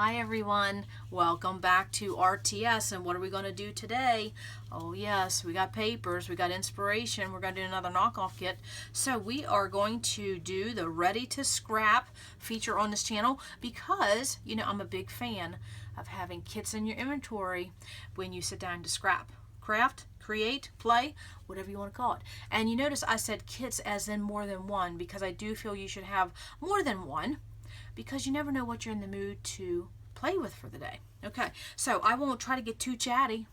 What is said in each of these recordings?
Hi everyone, welcome back to RTS, and what are we going to do today? Oh yes, we got papers, we got inspiration, we're going to do another knockoff kit. So we are going to do the Ready to Scrap feature on this channel because, you know, I'm a big fan of having kits in your inventory when you sit down to scrap, craft, create, play, whatever you want to call it. And you notice I said kits as in more than one because I do feel you should have more than one, because you never know what you're in the mood to play with for the day. Okay, so I won't try to get too chatty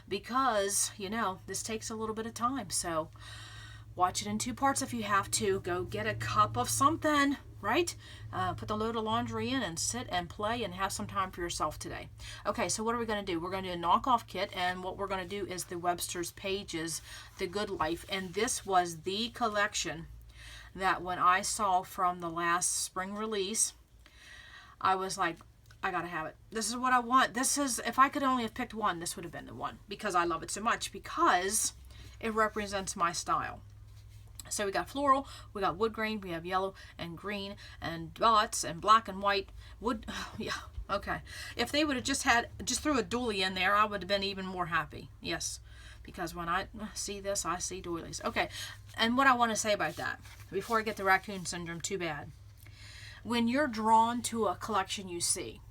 because, you know, this takes a little bit of time. So watch it in two parts if you have to. Go get a cup of something, right? Put the load of laundry in and sit and play and have some time for yourself today. Okay, so what are we going to do? We're going to do a knockoff kit, and what we're going to do is the Webster's Pages, The Good Life. And this was the collection that when I saw from the last spring release, I was like, I gotta have it. This is what I want. This is, if I could only have picked one, this would have been the one, because I love it so much, because it represents my style. So we got floral, we got wood grain, we have yellow and green and dots and black and white wood. Yeah, okay. If they would have just threw a doily in there, I would have been even more happy. Yes, because when I see this, I see doilies. Okay, and what I want to say about that, before I get the raccoon syndrome too bad, when you're drawn to a collection you see,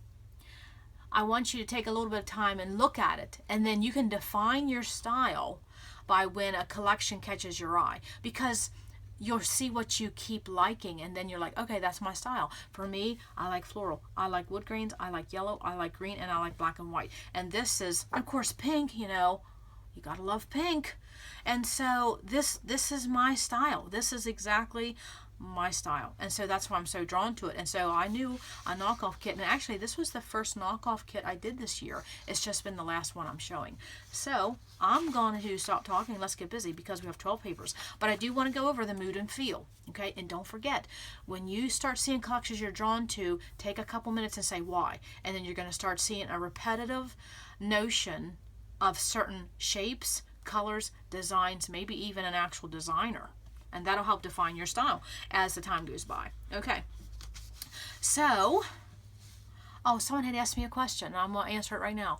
I want you to take a little bit of time and look at it, and then you can define your style by when a collection catches your eye, because you'll see what you keep liking, and then you're like, okay, that's my style. For me, I like floral, I like wood grains, I like yellow, I like green, and I like black and white. And this is, of course, pink. You know, you gotta love pink. And so this is my style. This is exactly my style, and so that's why I'm so drawn to it. And so I knew a knockoff kit, and actually this was the first knockoff kit I did this year. It's just been the last one I'm showing. So I'm going to stop talking, let's get busy, because we have 12 papers. But I do want to go over the mood and feel, okay? And don't forget, when you start seeing collections you're drawn to, take a couple minutes and say why, and then you're going to start seeing a repetitive notion of certain shapes, colors, designs, maybe even an actual designer. And that'll help define your style as the time goes by. Okay. So, oh, someone had asked me a question, and I'm going to answer it right now.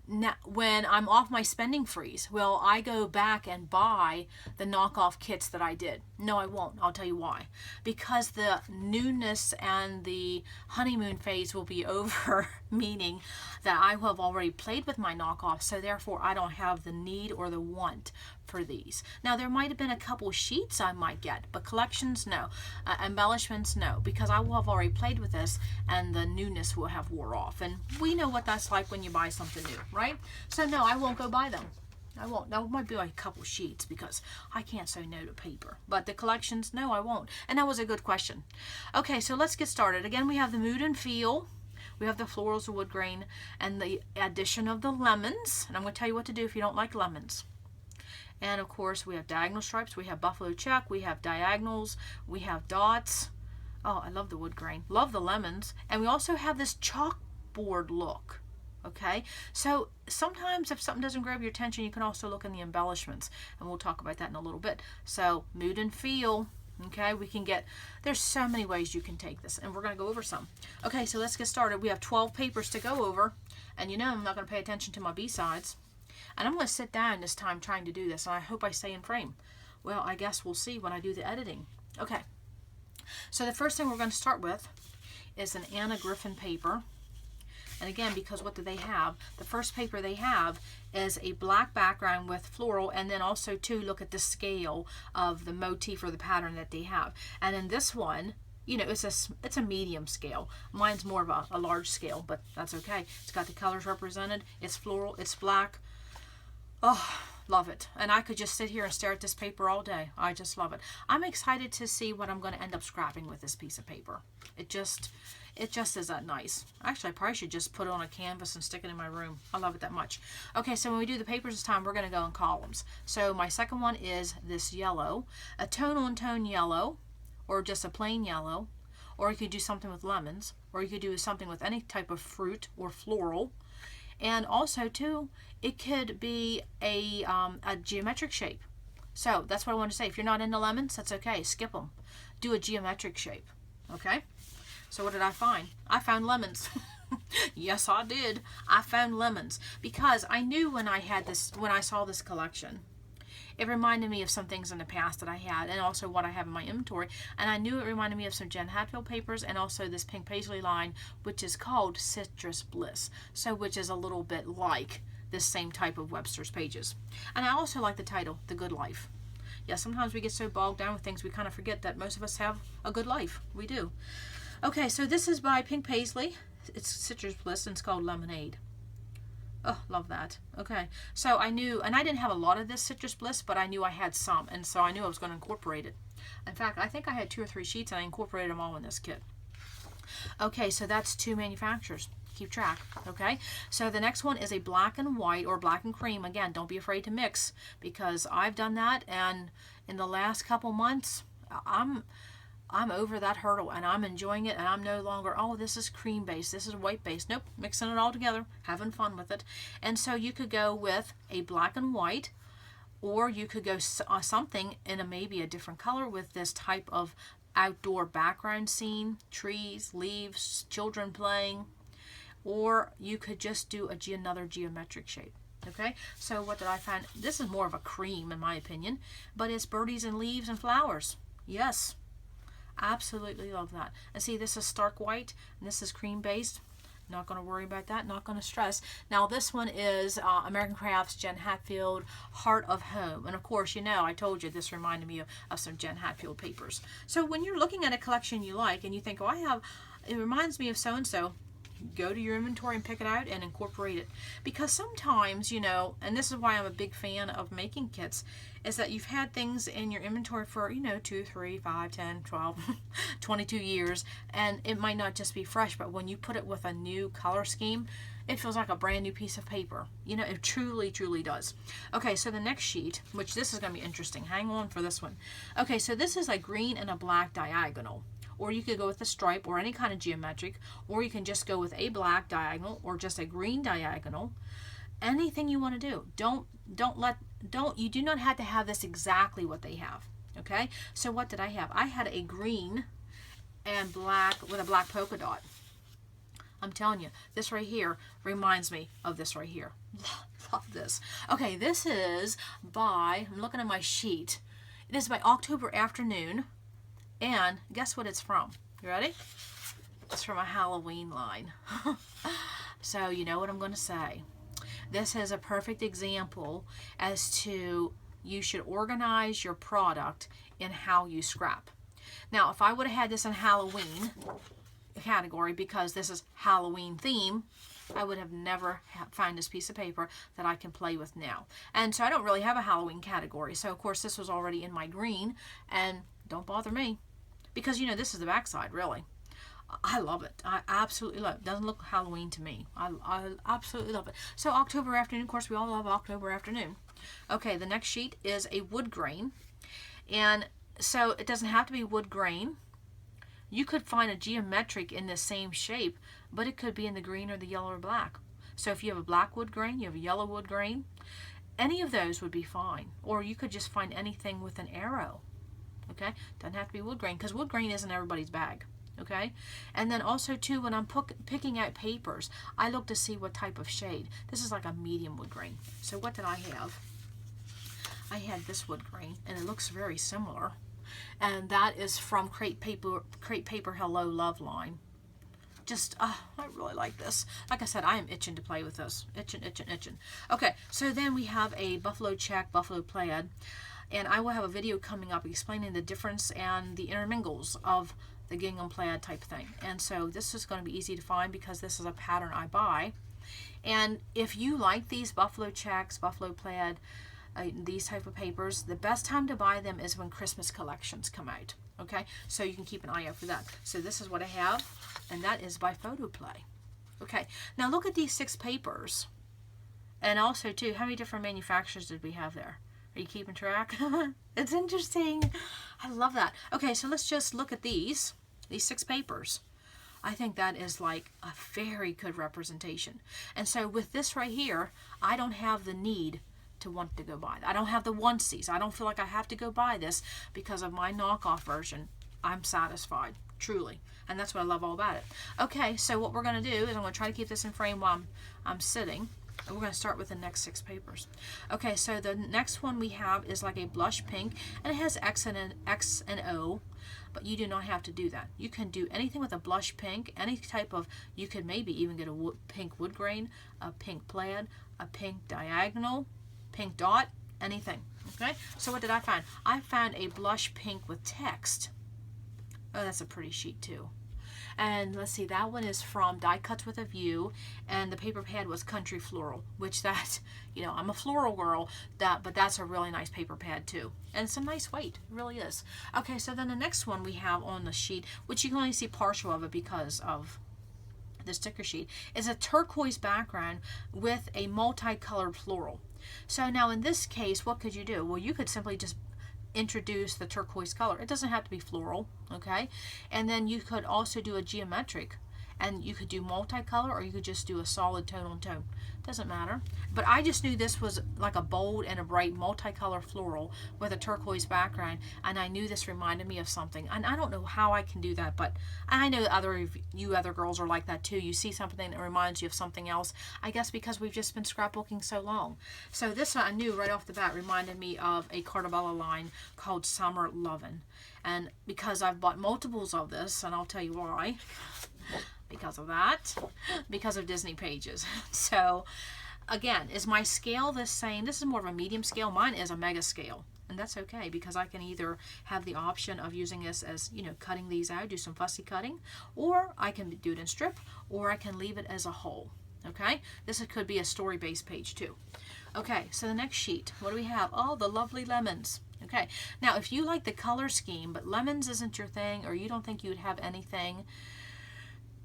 Now, when I'm off my spending freeze, will I go back and buy the knockoff kits that I did? No, I won't. I'll tell you why. Because the newness and the honeymoon phase will be over, meaning that I have already played with my knockoffs, so therefore I don't have the need or the want for these. Now, there might have been a couple sheets I might get, but collections, no. Embellishments, no, because I will have already played with this and the newness will have wore off. And we know what that's like when you buy something new, right? So no, I won't go buy them. I won't. That might be like a couple sheets, because I can't say no to paper. But the collections, no, I won't. And that was a good question. Okay, so let's get started. Again, we have the mood and feel. We have the florals, the wood grain, and the addition of the lemons. And I'm going to tell you what to do if you don't like lemons. And of course, we have diagonal stripes, we have buffalo check, we have diagonals, we have dots. Oh, I love the wood grain. Love the lemons. And we also have this chalkboard look. Okay, so sometimes if something doesn't grab your attention, you can also look in the embellishments, and we'll talk about that in a little bit. So mood and feel. Okay, we can get, there's so many ways you can take this, and we're going to go over some. Okay, so let's get started. We have 12 papers to go over, and you know I'm not going to pay attention to my B-sides. And I'm going to sit down this time trying to do this, and I hope I stay in frame. Well, I guess we'll see when I do the editing. Okay, so the first thing we're going to start with is an Anna Griffin paper. And again, because what do they have? The first paper they have is a black background with floral, and then also too, look at the scale of the motif or the pattern that they have. And in this one, you know, it's a medium scale. Mine's more of a large scale, but that's okay. It's got the colors represented. It's floral. It's black. Oh, love it. And I could just sit here and stare at this paper all day. I just love it. I'm excited to see what I'm going to end up scrapping with this piece of paper. It just is that nice. Actually, I probably should just put it on a canvas and stick it in my room. I love it that much. Okay, so when we do the papers this time, we're going to go in columns. So my second one is this yellow, a tone-on-tone yellow, or just a plain yellow, or you could do something with lemons, or you could do something with any type of fruit or floral. And also too, it could be a geometric shape. So that's what I want to say. If you're not into lemons, that's okay. Skip them. Do a geometric shape. Okay? So what did I find? I found lemons. Yes, I did. I found lemons because I knew when I saw this collection, it reminded me of some things in the past that I had and also what I have in my inventory. And I knew it reminded me of some Jen Hatfield papers and also this pink Paislee line, which is called Citrus Bliss. So which is a little bit like this same type of Webster's pages. And I also like the title, The Good Life. Yeah, sometimes we get so bogged down with things we kind of forget that most of us have a good life. We do. Okay, so this is by Pink Paislee. It's Citrus Bliss and it's called Lemonade. Oh, love that. Okay, so I knew, and I didn't have a lot of this Citrus Bliss, but I knew I had some, and so I knew I was going to incorporate it. In fact, I think I had 2 or 3 sheets and I incorporated them all in this kit. Okay, so that's 2 manufacturers. Keep track, okay? So the next one is a black and white or black and cream. Again, don't be afraid to mix because I've done that, and in the last couple months, I'm over that hurdle and I'm enjoying it, and I'm no longer, oh, this is cream based, this is white based. Nope, mixing it all together, having fun with it. And so you could go with a black and white, or you could go something in maybe a different color with this type of outdoor background scene, trees, leaves, children playing. Or you could just do another geometric shape. Okay, so what did I find? This is more of a cream in my opinion, but it's birdies and leaves and flowers. Yes, absolutely love that. And see, this is stark white and this is cream based. Not going to worry about that, not going to stress. Now this one is American Crafts Jen Hatfield Heart of Home. And of course, you know, I told you this reminded me of some Jen Hatfield papers. So when you're looking at a collection you like and you think, oh, it reminds me of so-and-so, go to your inventory and pick it out and incorporate it. Because sometimes, you know, and this is why I'm a big fan of making kits, is that you've had things in your inventory for, you know, 2, 3, 5, 10, 12, 22 years, and it might not just be fresh, but when you put it with a new color scheme, it feels like a brand new piece of paper. You know, it truly, truly does. Okay, so the next sheet, which this is going to be interesting. Hang on for this one. Okay, so this is a green and a black diagonal. Or you could go with a stripe or any kind of geometric, or you can just go with a black diagonal or just a green diagonal. Anything you want to do. You do not have to have this exactly what they have. Okay? So what did I have? I had a green and black with a black polka dot. I'm telling you, this right here reminds me of this right here. Love this. Okay, this is by, I'm looking at my sheet. It is by October Afternoon. And guess what it's from? You ready? It's from a Halloween line. So you know what I'm going to say. This is a perfect example as to you should organize your product in how you scrap. Now, if I would have had this in Halloween category because this is Halloween theme, I would have never found this piece of paper that I can play with now. And so I don't really have a Halloween category. So of course this was already in my green, and don't bother me because you know this is the backside really. I love it. I absolutely love it. Doesn't look Halloween to me. I absolutely love it. So October Afternoon, of course we all love October Afternoon. Okay, the next sheet is a wood grain. And so it doesn't have to be wood grain. You could find a geometric in the same shape, but it could be in the green or the yellow or black. So if you have a black wood grain, you have a yellow wood grain, any of those would be fine. Or you could just find anything with an arrow. Okay, doesn't have to be wood grain because wood grain isn't everybody's bag. Okay, and then also too, when I'm picking out papers, I look to see what type of shade. This is like a medium wood grain. So what did I have? I had this wood grain, and it looks very similar, and that is from Crate Paper Hello Love line. Just, I really like this. Like I said, I am itching to play with this. Itching. Okay, so then we have a buffalo check, buffalo plaid, and I will have a video coming up explaining the difference and the intermingles of the gingham plaid type thing. And so this is going to be easy to find because this is a pattern I buy. And if you like these buffalo checks, buffalo plaid, these type of papers, the best time to buy them is when Christmas collections come out. Okay, so you can keep an eye out for that. So this is what I have, and that is by Photoplay. Okay, now look at these 6 papers. And also too, how many different manufacturers did we have there? Are you keeping track? It's interesting. I love that. Okay, so let's just look at these 6 papers. I think that is like a very good representation. And so with this right here, I don't have the need to want to go buy it. I don't have the onesies. I don't feel like I have to go buy this because of my knockoff version. I'm satisfied. truly. And that's what I love all about it. Okay, so what we're going to do is I'm going to try to keep this in frame while I'm sitting. And we're going to start with the next 6 papers. Okay, so the next one we have is like a blush pink, and it has X and O, but you do not have to do that. You can do anything with a blush pink, any type of, you could maybe even get a pink wood grain, a pink plaid, a pink diagonal, pink dot, anything. Okay, so what did I find? I found a blush pink with text. Oh, that's a pretty sheet too. And let's see, that one is from Die Cuts with a View, and the paper pad was Country Floral, which that, you know, I'm a floral girl, but that's a really nice paper pad too. And it's a nice weight, it really is. Okay, so then the next one we have on the sheet, which you can only see partial of it because of the sticker sheet, is a turquoise background with a multicolored floral. So now in this case, what could you do? Well, you could simply just introduce the turquoise color. It doesn't have to be floral, okay? And then you could also do a geometric, and you could do multicolor, or you could just do a solid tone on tone. Doesn't matter. But I just knew this was like a bold and a bright multicolor floral with a turquoise background, and I knew this reminded me of something. And I don't know how I can do that, but I know other girls are like that too. You see something that reminds you of something else. I guess because we've just been scrapbooking so long. So this one I knew right off the bat reminded me of a Cartabella line called Summer Lovin'. And because I've bought multiples of this, and I'll tell you why. Because of that, because of Disney pages. So again, is my scale the same? This is more of a medium scale. Mine is a mega scale, and that's okay because I can either have the option of using this as, you know, cutting these out, do some fussy cutting, or I can do it in strip, or I can leave it as a whole. Okay, this could be a story based page too. Okay, so the next sheet, what do we have? Oh, the lovely lemons. Okay, now if you like the color scheme but lemons isn't your thing, or you don't think you would have anything,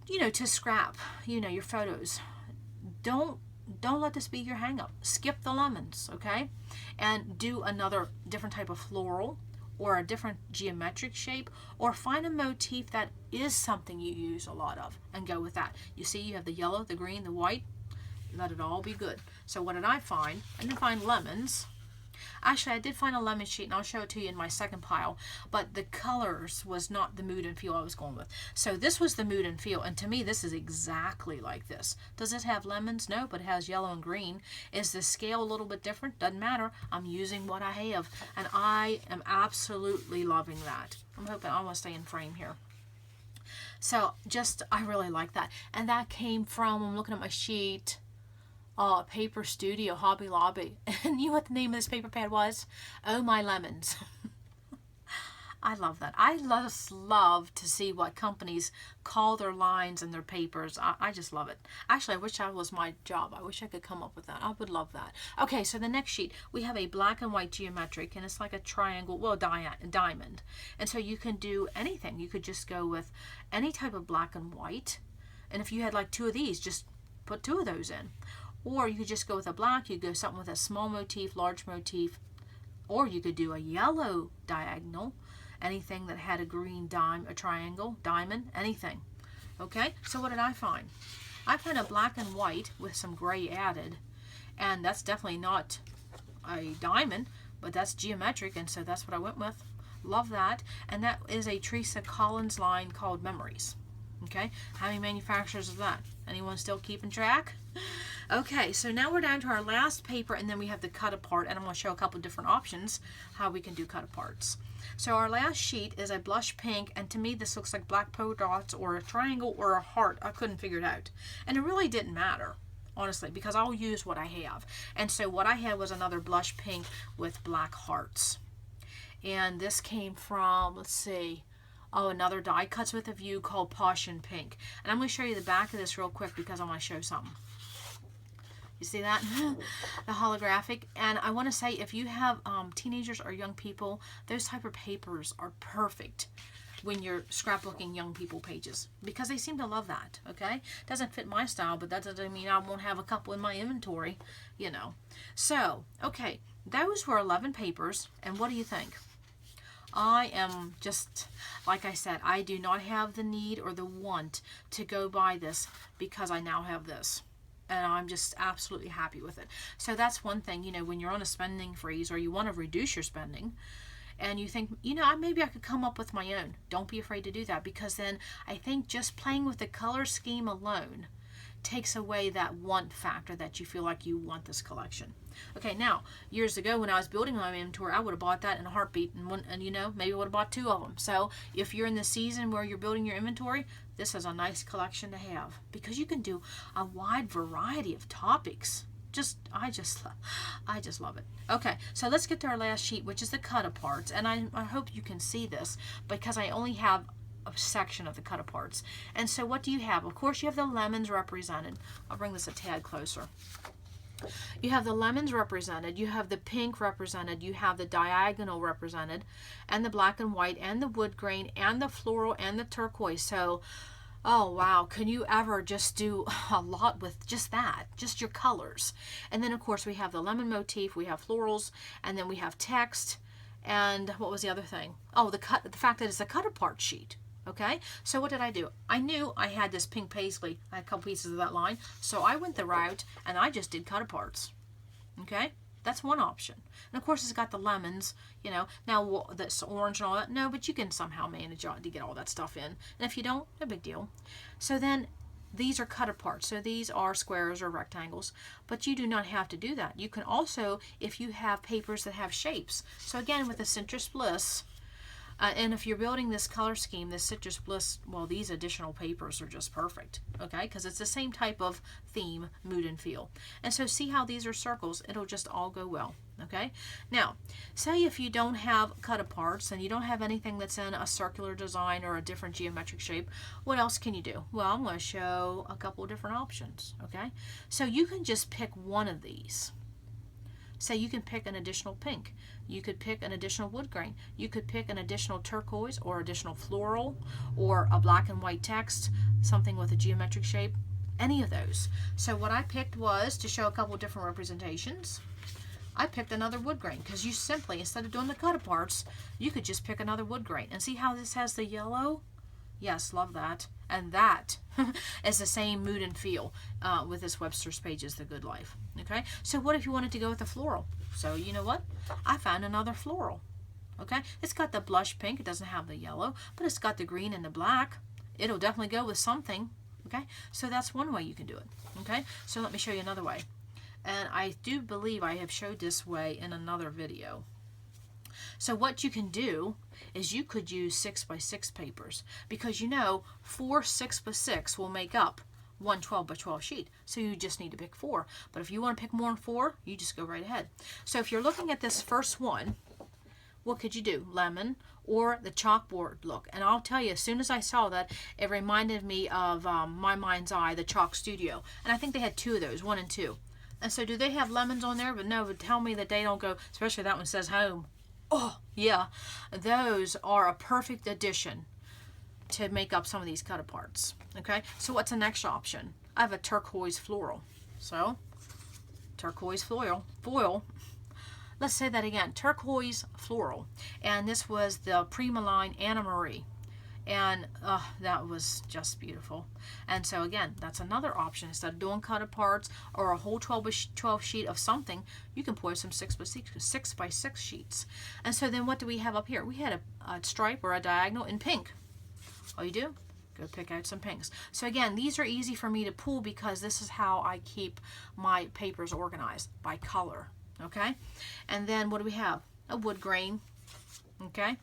you know, to scrap, you know, your photos, don't let this be your hang up. Skip the lemons, okay? And do another different type of floral or a different geometric shape, or find a motif that is something you use a lot of and go with that. You see you have the yellow, the green, the white. Let it all be good. So what did I find? I didn't find lemons. Actually, I did find a lemon sheet, and I'll show it to you in my second pile, but the colors was not the mood and feel I was going with. So this was the mood and feel, and to me, this is exactly like this. Does it have lemons? No, but it has yellow and green. Is the scale a little bit different? Doesn't matter. I'm using what I have, and I am absolutely loving that. I'm hoping I want to stay in frame here. So I really like that. And that came from, I'm looking at my sheet, Paper Studio, Hobby Lobby. And you know what the name of this paper pad was? Oh My Lemons. I love that. I just love to see what companies call their lines and their papers. I just love it. Actually, I wish that was my job. I wish I could come up with that. I would love that. Okay, so the next sheet, we have a black and white geometric, and it's like a triangle, well, diamond. And so you can do anything. You could just go with any type of black and white. And if you had like 2 of these, just put 2 of those in. Or you could just go with a black, you could go something with a small motif, large motif, or you could do a yellow diagonal, anything that had a green a triangle, diamond, anything. Okay, so what did I find? I found a black and white with some gray added, and that's definitely not a diamond, but that's geometric, and so that's what I went with. Love that. And that is a Teresa Collins line called Memories. Okay, how many manufacturers is that? Anyone still keeping track? Okay, so now we're down to our last paper, and then we have the cut apart, and I'm going to show a couple different options how we can do cut aparts. So our last sheet is a blush pink, and to me this looks like black polka dots or a triangle or a heart. I couldn't figure it out, and it really didn't matter, honestly, because I'll use what I have. And so what I had was another blush pink with black hearts, and this came from, let's see, another Die Cuts with a View called Passion Pink. And I'm going to show you the back of this real quick because I want to show something. You see that? The holographic. And I want to say, if you have teenagers or young people, those type of papers are perfect when you're scrapbooking young people pages, because they seem to love that. Okay, doesn't fit my style, but that doesn't mean I won't have a couple in my inventory, you know. So okay, those were 11 papers, and what do you think? I am just, like I said, I do not have the need or the want to go buy this because I now have this. And I'm just absolutely happy with it. So that's one thing, you know, when you're on a spending freeze or you want to reduce your spending, and you think, you know, maybe I could come up with my own. Don't be afraid to do that, because then I think just playing with the color scheme alone takes away that want factor that you feel like you want this collection. Okay, now, years ago when I was building my inventory, I would have bought that in a heartbeat, and you know, maybe would have bought 2 of them. So if you're in the season where you're building your inventory, this is a nice collection to have, because you can do a wide variety of topics. I just love it. Okay, so let's get to our last sheet, which is the cut-aparts, and I hope you can see this, because I only have a section of the cut-aparts. And so what do you have? Of course, you have the lemons represented. I'll bring this a tad closer. You have the lemons represented, you have the pink represented, you have the diagonal represented, and the black and white, and the wood grain, and the floral, and the turquoise. So, oh wow, can you ever just do a lot with just that, just your colors? And then of course we have the lemon motif, we have florals, and then we have text, and what was the other thing? Oh, the fact that it's a cut-apart sheet. Okay, so what did I do? I knew I had this pink Paislee. I had a couple pieces of that line, so I went the route and I just did cut-aparts. Okay, that's one option. And of course it's got the lemons, you know. Now this orange and all that, no, but you can somehow manage to get all that stuff in. And if you don't, no big deal. So then these are cut-aparts. So these are squares or rectangles, but you do not have to do that. You can also, if you have papers that have shapes. So again, with the Citrus Bliss, and if you're building this color scheme, this Citrus Bliss, well, these additional papers are just perfect, okay? Because it's the same type of theme, mood, and feel. And so see how these are circles? It'll just all go well, okay? Now, say if you don't have cut-aparts and you don't have anything that's in a circular design or a different geometric shape, what else can you do? Well, I'm going to show a couple of different options, okay? So you can just pick one of these. Say you can pick an additional pink. You could pick an additional wood grain. You could pick an additional turquoise or additional floral or a black and white text, something with a geometric shape, any of those. So what I picked was, to show a couple of different representations, I picked another wood grain, because you simply, instead of doing the cut-aparts, you could just pick another wood grain. And see how this has the yellow? Yes, love that. And that is the same mood and feel with this Webster's Pages, The Good Life. Okay, so what if you wanted to go with a floral? So you know what? I found another floral. Okay, it's got the blush pink. It doesn't have the yellow, but it's got the green and the black. It'll definitely go with something. Okay, so that's one way you can do it. Okay, so let me show you another way. And I do believe I have showed this way in another video. So what you can do is you could use 6x6 papers, because you know 4 6x6 will make up one 12x12 sheet. So you just need to pick 4. But if you want to pick more than 4, you just go right ahead. So if you're looking at this first one, what could you do? Lemon or the chalkboard look. And I'll tell you, as soon as I saw that, it reminded me of My Mind's Eye, the Chalk Studio. And I think they had 2 of those, 1 and 2. And so do they have lemons on there? But no, but tell me that they don't go, especially that one says home. Oh, yeah, those are a perfect addition to make up some of these cut-aparts. Okay, so what's the next option? I have a turquoise floral. So, turquoise foil. Let's say that again, turquoise floral. And this was the Prima line Anna Marie. And that was just beautiful. And so again, that's another option. Instead of doing cut-aparts or a whole 12 sheet of something, you can pour some 6x6 sheets. And so then what do we have up here? We had a stripe or a diagonal in pink. All you do, go pick out some pinks. So again, these are easy for me to pull, because this is how I keep my papers organized, by color. Okay? And then what do we have? A wood grain. Okay?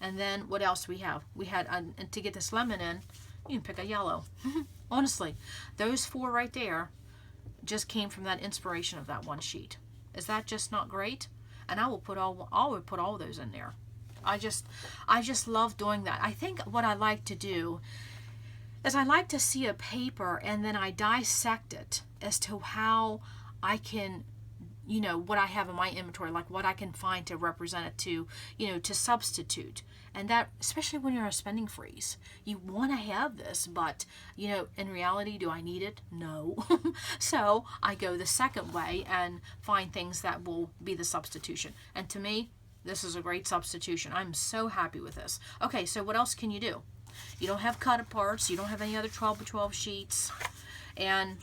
And then what else do we have? We had, and to get this lemon in, you can pick a yellow. Honestly, those 4 right there just came from that inspiration of that one sheet. Is that just not great? And I would put all those in there. I just love doing that. I think what I like to do is I like to see a paper and then I dissect it as to how I can, you know, what I have in my inventory, like what I can find to represent it to, you know, to substitute. And that, especially when you're a spending freeze, you want to have this, but, you know, in reality, do I need it? No. So I go the second way and find things that will be the substitution. And to me, this is a great substitution. I'm so happy with this. Okay, so what else can you do? You don't have cut-aparts. You don't have any other 12x12 sheets. And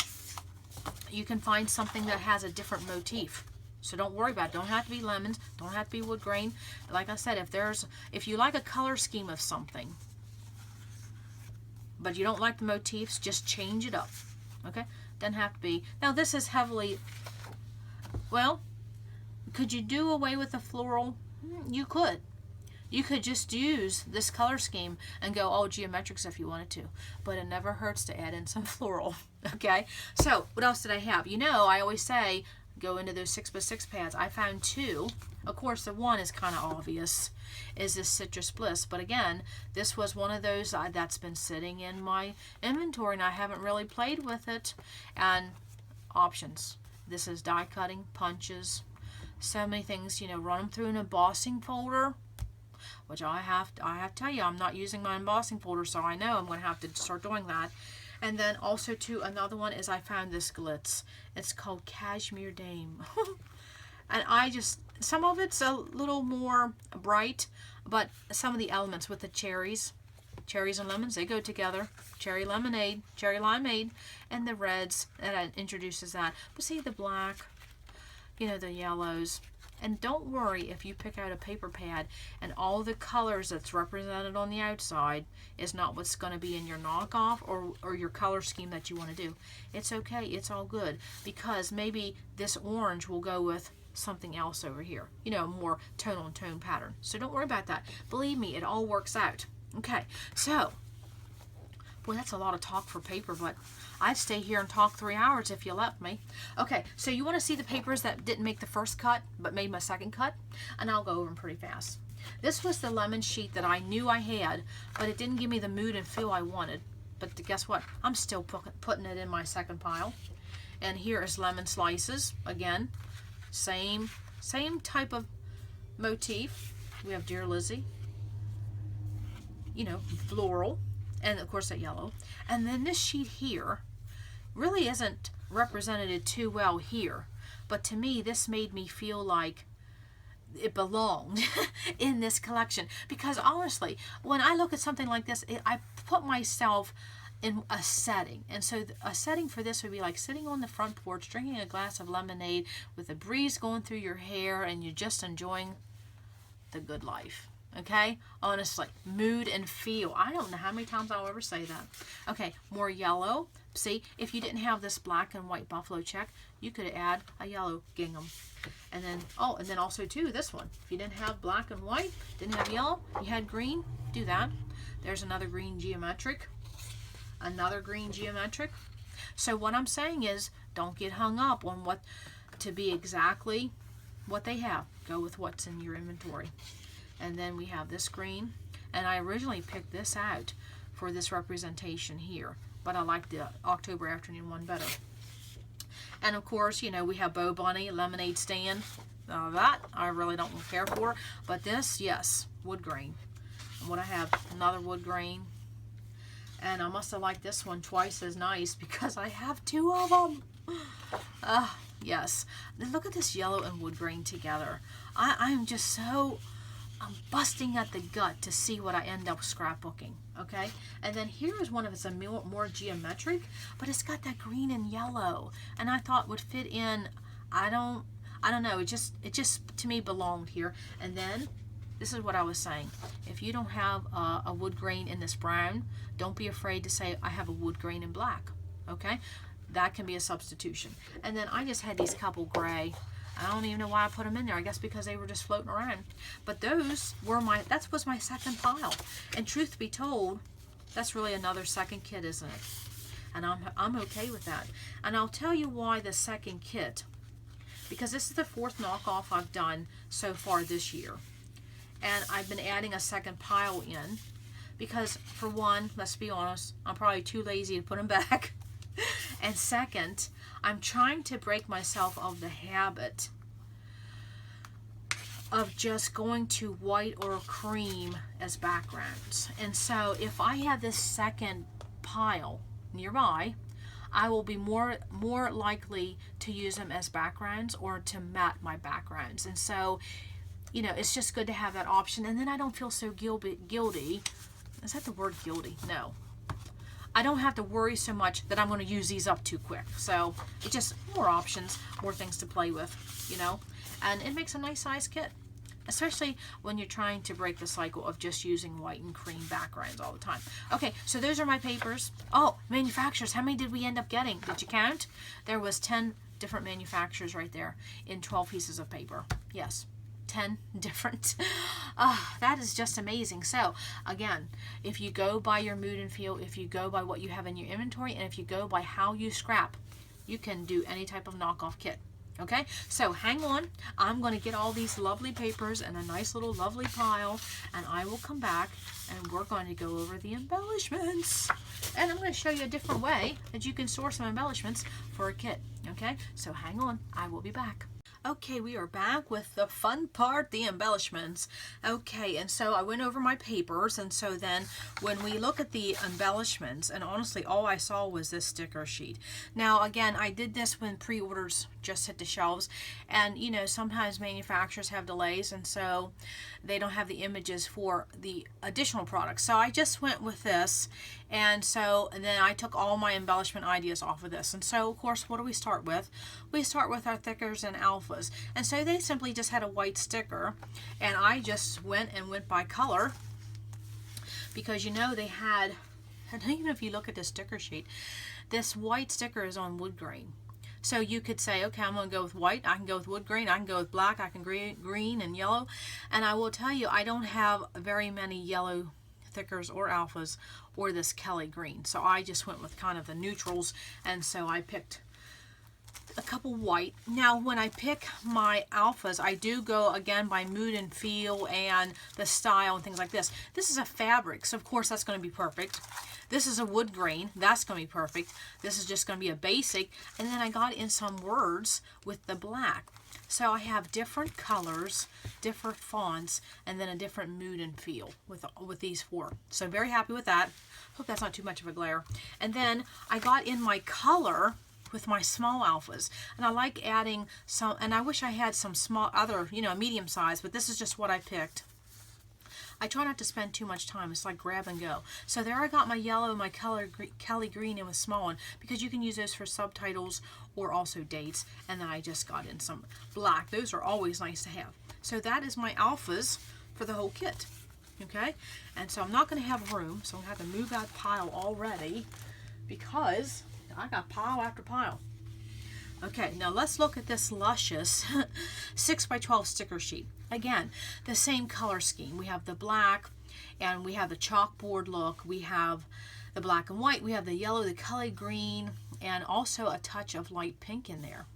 you can find something that has a different motif. So don't worry about it. Don't have to be lemons. Don't have to be wood grain. Like I said, if you like a color scheme of something, but you don't like the motifs, just change it up. Okay? Doesn't have to be. Now this is heavily, well, could you do away with the floral? You could. You could just use this color scheme and go all geometrics if you wanted to. But it never hurts to add in some floral. Okay? So, what else did I have? You know, I always say, go into those 6x6 pads. I found 2. Of course, the one is kind of obvious, is this Citrus Bliss. But again, this was one of those that's been sitting in my inventory, and I haven't really played with it. And options. This is die cutting, punches, so many things. You know, run them through an embossing folder, which I have to tell you, I'm not using my embossing folder, so I know I'm going to have to start doing that. And then also too, another one is I found this glitz. It's called Cashmere Dame. And some of it's a little more bright, but some of the elements with the cherries and lemons, they go together. Cherry lemonade, cherry limeade, and the reds, that introduces that. But see the black, you know, the yellows. And don't worry if you pick out a paper pad and all the colors that's represented on the outside is not what's going to be in your knockoff or your color scheme that you want to do. It's okay. It's all good, because maybe this orange will go with something else over here. You know, more tone on tone pattern. So don't worry about that. Believe me, it all works out. Okay, so, boy, that's a lot of talk for paper, but I'd stay here and talk 3 hours if you let me. Okay, so you want to see the papers that didn't make the first cut, but made my second cut? And I'll go over them pretty fast. This was the lemon sheet that I knew I had, but it didn't give me the mood and feel I wanted. But guess what? I'm still putting it in my second pile. And here is lemon slices. Again, same type of motif. We have Dear Lizzie. You know, floral. And of course that yellow. And then this sheet here really isn't represented too well here, but to me this made me feel like it belonged in this collection, because honestly, when I look at something like this, I put myself in a setting, and so a setting for this would be like sitting on the front porch drinking a glass of lemonade with a breeze going through your hair and you're just enjoying the good life. Okay, honestly, mood and feel. I don't know how many times I'll ever say that. Okay, more yellow. See, if you didn't have this black and white buffalo check, you could add a yellow gingham. And then, oh, and then also too, this one. If you didn't have black and white, didn't have yellow, you had green, do that. There's another green geometric. Another green geometric. So what I'm saying is, don't get hung up on what to be exactly what they have. Go with what's in your inventory. And then we have this green, and I originally picked this out for this representation here, but I like the October Afternoon one better. And of course, you know, we have Bow Bunny, Lemonade Stand. That I really don't care for, but this, yes, wood grain. And what I have, another wood grain. And I must have liked this one twice as nice because I have 2 of them. Yes. Look at this yellow and wood grain together. I'm just so... I'm busting at the gut to see what I end up scrapbooking, okay? And then here is one of it's a more geometric, but it's got that green and yellow, and I thought would fit in. I don't know. It just to me belonged here. And then this is what I was saying. If you don't have a wood grain in this brown, don't be afraid to say I have a wood grain in black, okay? That can be a substitution. And then I just had these couple gray. I don't even know why I put them in there. I guess because they were just floating around. But those were that was my second pile. And truth be told, that's really another second kit, isn't it? And I'm okay with that. And I'll tell you why the second kit. Because this is the 4th knockoff I've done so far this year. And I've been adding a second pile in. Because for one, let's be honest, I'm probably too lazy to put them back. And second, I'm trying to break myself of the habit of just going to white or cream as backgrounds. And so if I have this second pile nearby, I will be more likely to use them as backgrounds or to matte my backgrounds. And so, you know, it's just good to have that option. And then I don't feel so guilty. Is that the word guilty? No. I don't have to worry so much that I'm going to use these up too quick. So it's just more options, more things to play with, you know. and it makes a nice size kit, especially when you're trying to break the cycle of just using white and cream backgrounds all the time. Okay, so those are my papers. Oh, manufacturers, how many did we end up getting? Did you count? There was 10 different manufacturers right there in 12 pieces of paper. Yes, 10 different. That is just amazing. So again, if you go by your mood and feel, if you go by what you have in your inventory, and if you go by how you scrap, you can do any type of knockoff kit. Okay, so hang on. I'm going to get all these lovely papers in a nice little lovely pile, and I will come back and we're going to go over the embellishments. And I'm going to show you a different way that you can store some embellishments for a kit. Okay, so hang on. I will be back. Okay, we are back with the fun part, the embellishments. Okay, and so I went over my papers, and so then when we look at the embellishments, and honestly all I saw was this sticker sheet. Now again, I did this when pre-orders just hit the shelves, and you know, sometimes manufacturers have delays, and so they don't have the images for the additional products. So I just went with this, and then I took all my embellishment ideas off of this. And so of course, what do we start with? We start with our thickers and alphas. And so they simply just had a white sticker, and I just went by color, because you know they had, and even if you look at the sticker sheet, this white sticker is on wood grain. So you could say, okay, I'm going to go with white, I can go with wood grain, I can go with black, I can green and yellow. And I will tell you, I don't have very many yellow thickers or alphas or this Kelly green. So I just went with kind of the neutrals, and so I picked a couple white. Now when I pick my alphas, I do go again by mood and feel and the style and things like this. This is a fabric, so of course that's going to be perfect. This is a wood grain, that's going to be perfect. This is just going to be a basic, and then I got in some words with the black. So I have different colors, different fonts, and then a different mood and feel with these four. So very happy with that. Hope that's not too much of a glare. And then I got in my color with my small alphas, and I like adding some, and I wish I had some small other, you know, medium size, but this is just what I picked. I try not to spend too much time. It's like grab and go. So there I got my yellow and my Kelly green in with small one, because you can use those for subtitles or also dates. And then I just got in some black. Those are always nice to have. So that is my alphas for the whole kit. Okay, and so I'm not going to have room, so I'm going to have to move that pile already, because I got pile after pile. Okay, now let's look at this luscious 6x12 sticker sheet. Again, the same color scheme. We have the black, and we have the chalkboard look. We have the black and white. We have the yellow, the Kelly green, and also a touch of light pink in there.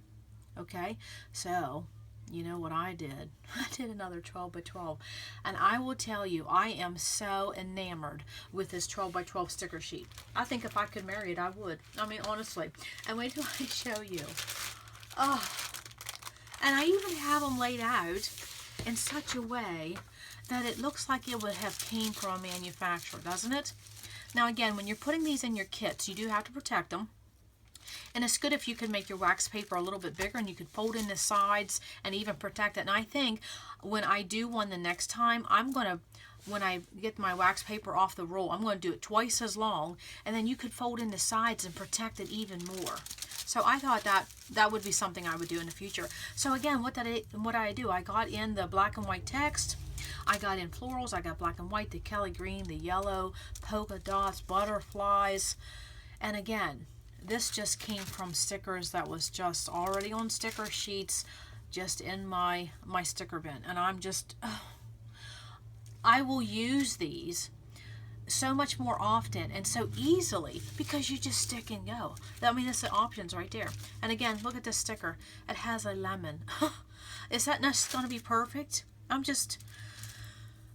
Okay, so you know what I did? I did another 12x12, and I will tell you, I am so enamored with this 12x12 sticker sheet. I think if I could marry it, I would. I mean, honestly. And wait till I show you. Oh, and I even have them laid out in such a way that it looks like it would have came from a manufacturer, doesn't it? Now again, when you're putting these in your kits, you do have to protect them. And it's good if you could make your wax paper a little bit bigger, and you could fold in the sides and even protect it. And I think when I do one the next time, when I get my wax paper off the roll, I'm going to do it twice as long, and then you could fold in the sides and protect it even more. So I thought that would be something I would do in the future. So again, what did I do? I got in the black and white text. I got in florals. I got black and white, the Kelly green, the yellow, polka dots, butterflies. And again, this just came from stickers that was just already on sticker sheets, just in my sticker bin. And I'm just, I will use these so much more often and so easily, because you just stick and go. I mean, that's the options right there. And again, look at this sticker. It has a lemon. Is that not going to be perfect? I'm just,